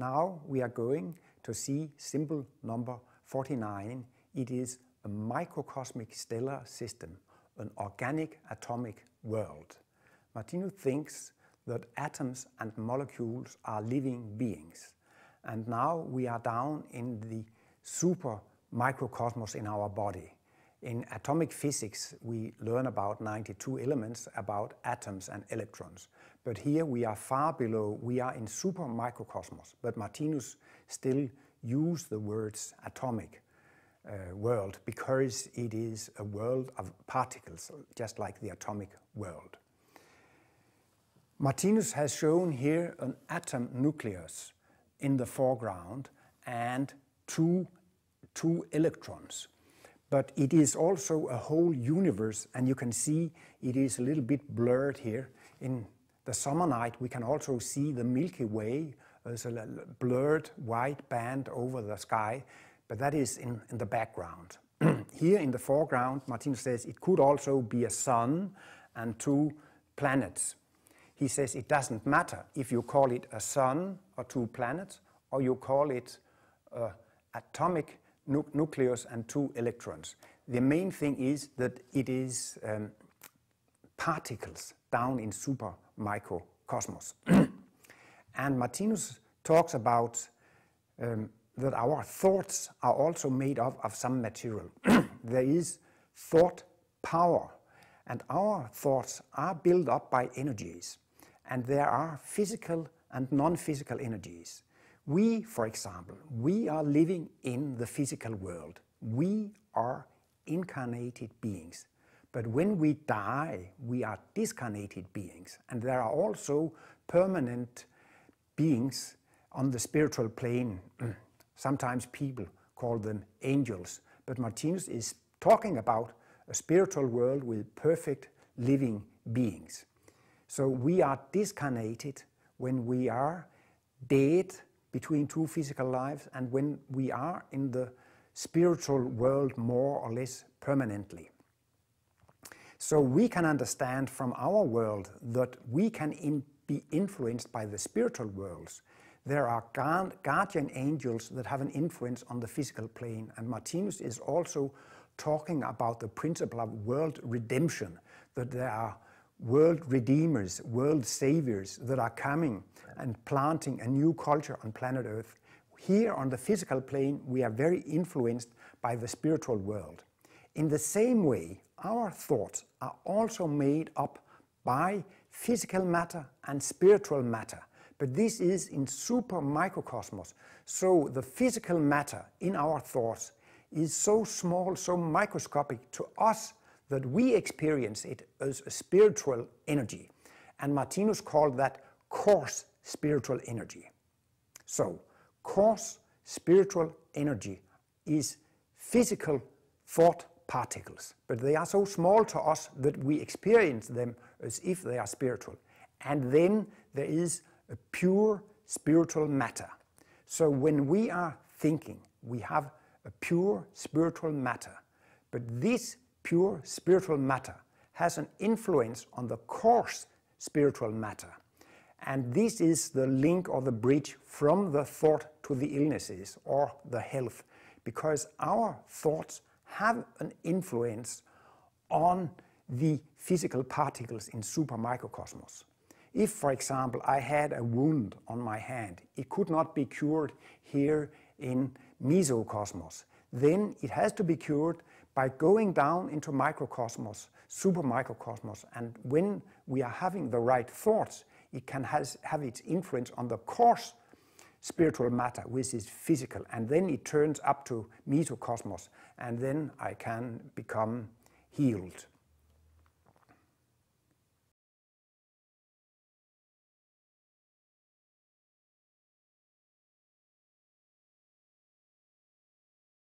Now we are going to see symbol number 49. It is a microcosmic stellar system, an organic atomic world. Martinus thinks that atoms and molecules are living beings. And now we are down in the super-microcosmos in our body. In atomic physics, we learn about 92 elements, about atoms and electrons. But here we are far below, we are in super-microcosmos. But Martinus still uses the words atomic world because it is a world of particles, just like the atomic world. Martinus has shown here an atom nucleus in the foreground and two electrons. But it is also a whole universe, and you can see it is a little bit blurred here. In the summer night we can also see the Milky Way as a blurred white band over the sky, but that is in the background. Here in the foreground, Martinus says it could also be a sun and two planets. He says it doesn't matter if you call it a sun or two planets, or you call it atomic nucleus and two electrons. The main thing is that it is particles down in super-microcosmos. And Martinus talks about that our thoughts are also made of some material. There is thought power, and our thoughts are built up by energies. And there are physical and non-physical energies. We, for example, we are living in the physical world. We are incarnated beings. But when we die, we are discarnated beings. And there are also permanent beings on the spiritual plane. Sometimes people call them angels. But Martinus is talking about a spiritual world with perfect living beings. So we are discarnated when we are dead between two physical lives and when we are in the spiritual world more or less permanently. So we can understand from our world that we can be influenced by the spiritual worlds. There are guardian angels that have an influence on the physical plane, and Martinus is also talking about the principle of world redemption, that there are world redeemers, world saviors that are coming and planting a new culture on planet Earth. Here on the physical plane, we are very influenced by the spiritual world. In the same way, our thoughts are also made up by physical matter and spiritual matter. But this is in super-microcosmos. So the physical matter in our thoughts is so small, so microscopic to us that we experience it as a spiritual energy. And Martinus called that coarse spiritual energy. So, coarse spiritual energy is physical thought particles, but they are so small to us that we experience them as if they are spiritual. And then there is a pure spiritual matter. So when we are thinking, we have a pure spiritual matter, but this pure spiritual matter has an influence on the coarse spiritual matter. And this is the link or the bridge from the thought to the illnesses or the health, because our thoughts have an influence on the physical particles in super-microcosmos. If, for example, I had a wound on my hand, it could not be cured here in mesocosmos. Then it has to be cured by going down into microcosmos, super-microcosmos, and when we are having the right thoughts, it can have its influence on the coarse spiritual matter, which is physical, and then it turns up to mesocosmos, and then I can become healed.